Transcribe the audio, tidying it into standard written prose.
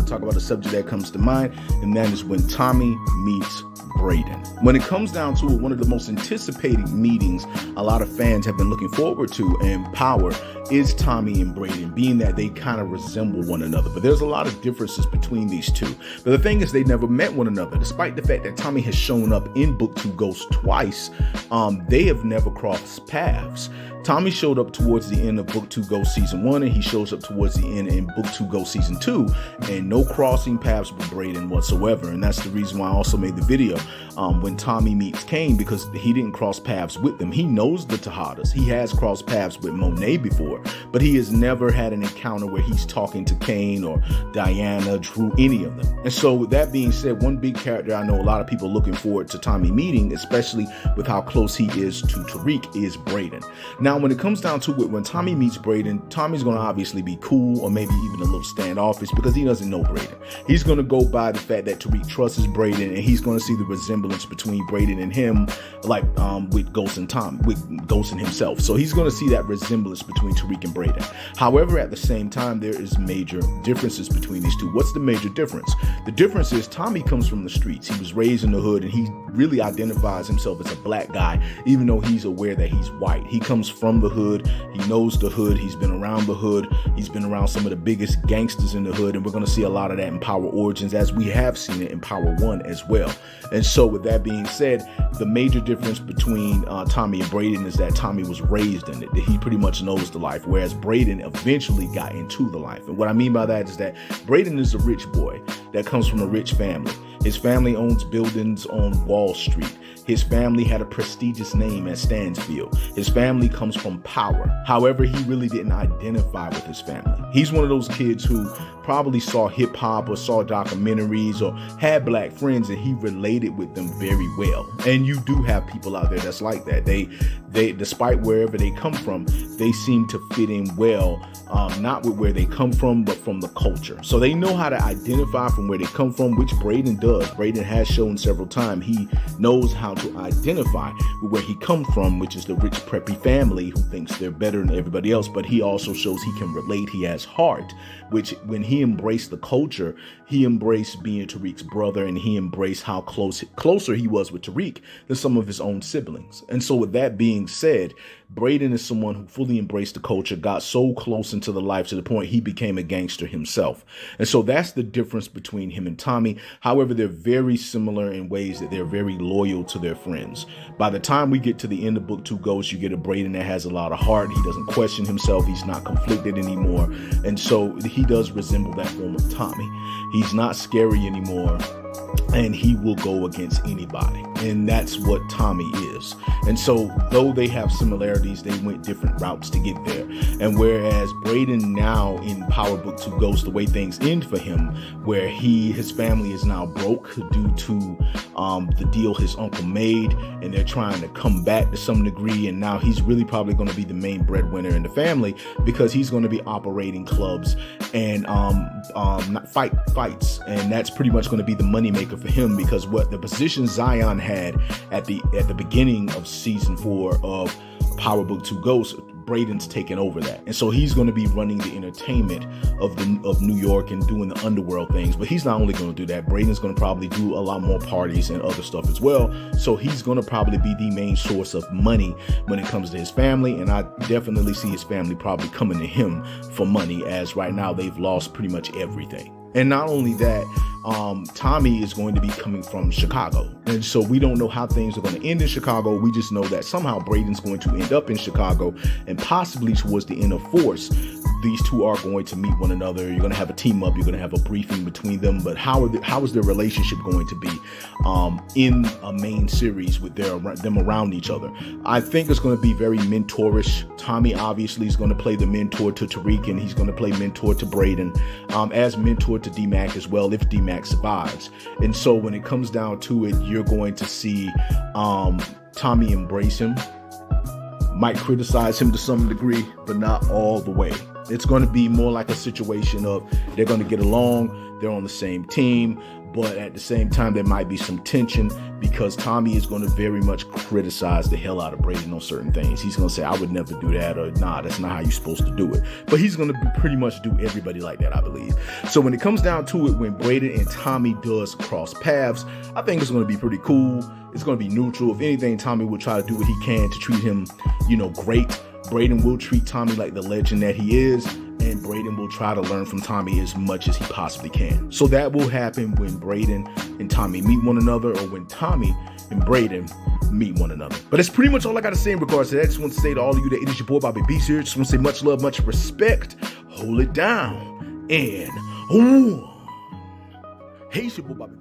talk about a subject that comes to mind, and that is when Tommy meets Brayden. When it comes down to it, one of the most anticipated meetings a lot of fans have been looking forward to in Power is Tommy and Brayden, being that they kind of resemble one another. But there's a lot of differences between these two. But the thing is, they never met one another. Despite the fact that Tommy has shown up in Book 2 Ghost twice, they have never crossed paths. Tommy showed up towards the end of Book 2 Ghost Season 1, and he shows up towards the end in Book 2 Ghost Season 2, and no crossing paths with Brayden whatsoever. And that's the reason why I also made the video when Tommy meets Kane, because he didn't cross paths with them. He knows the Tejadas. He has crossed paths with Monet before, but he has never had an encounter where he's talking to Kane or Diana, Drew, any of them. And so with that being said, one big character I know a lot of people looking forward to Tommy meeting, especially with how close he is to Tariq, is Brayden. Now, when it comes down to it, when Tommy meets Brayden, Tommy's going to obviously be cool, or maybe even a little standoffish, because he doesn't know Brayden. He's going to go by the fact that Tariq trusts Brayden, and he's going to see the resemblance between Brayden and him, like with Ghost and Tom, with Ghost and himself. So he's going to see that resemblance between Tariq and Brayden. However, at the same time, there is major differences between these two. What's the major difference? The difference is Tommy comes from the streets. He was raised in the hood, and he really identifies himself as a black guy, even though he's aware that he's white. He comes from the hood. He knows the hood. He's been around the hood. He's been around some of the biggest gangsters in the hood, and we're going to see a lot of that in Power Origins, as we have seen it in Power 1 as well. And so with that being said, the major difference between Tommy and Brayden is that Tommy was raised in it. He pretty much knows the life, whereas Brayden eventually got into the life. And what I mean by that is that Brayden is a rich boy that comes from a rich family. His family owns buildings on Wall Street. His family had a prestigious name at Stansfield. His family comes from power. However, he really didn't identify with his family. He's one of those kids who probably saw hip hop or saw documentaries or had black friends, and he related with them very well. And you do have people out there that's like that. They despite wherever they come from, they seem to fit in well, not with where they come from, but from the culture. So they know how to identify from where they come from, which Brayden does. Brayden has shown several times he knows how to identify with where he comes from, which is the rich preppy family who thinks they're better than everybody else. But he also shows he can relate. He has heart, which when he embraced the culture, he embraced being Tariq's brother, and he embraced how closer he was with Tariq than some of his own siblings. And so with that being said, Brayden is someone who fully embraced the culture, got so close into the life to the point he became a gangster himself. And so that's the difference between him and Tommy. However, they're very similar in ways that they're very loyal to their friends. By the time we get to the end of Book 2 Ghost, you get a Brayden that has a lot of heart. He doesn't question himself. He's not conflicted anymore. And so he does resemble that form of Tommy. He's not scary anymore, and he will go against anybody. And that's what Tommy is. And so though they have similarities, they went different routes to get there. And whereas Brayden now in Power Book 2 Ghost, the way things end for him, where his family is now broke due to the deal his uncle made, and they're trying to come back to some degree. And now he's really probably going to be the main breadwinner in the family, because he's going to be operating clubs and fights. And that's pretty much going to be the moneymaker for him, because what the position Zion had at the beginning of season 4 of Power Book 2 Ghost, Brayden's taken over that. And so he's going to be running the entertainment of New York and doing the underworld things. But he's not only going to do that, Brayden's going to probably do a lot more parties and other stuff as well. So he's going to probably be the main source of money when it comes to his family. And I definitely see his family probably coming to him for money, as right now they've lost pretty much everything. And not only that, Tommy is going to be coming from Chicago. And so we don't know how things are going to end in Chicago. We just know that somehow Brayden's going to end up in Chicago, and possibly towards the end of Force, these two are going to meet one another. You're going to have a team up. You're going to have a briefing between them. But how is their relationship going to be in a main series with them around each other? I think it's going to be very mentorish. Tommy obviously is going to play the mentor to Tariq, and he's going to play mentor to Brayden, as mentor to D-Mac as well, if D-Mac survives. And so when it comes down to it, you're going to see Tommy embrace him, might criticize him to some degree, but not all the way. It's going to be more like a situation of they're going to get along, they're on the same team, but at the same time, there might be some tension because Tommy is going to very much criticize the hell out of Brayden on certain things. He's going to say, I would never do that, or nah, that's not how you're supposed to do it. But he's going to pretty much do everybody like that, I believe. So when it comes down to it, when Brayden and Tommy does cross paths, I think it's going to be pretty cool. It's going to be neutral. If anything, Tommy will try to do what he can to treat him, great. Brayden will treat Tommy like the legend that he is, and Brayden will try to learn from Tommy as much as he possibly can. So that will happen when Brayden and Tommy meet one another, or when Tommy and Brayden meet one another. But that's pretty much all I got to say in regards to that. I just want to say to all of you that it is your boy Bobby Beast here. Just want to say much love, much respect. Hold it down. And, hey, it's your boy Bobby.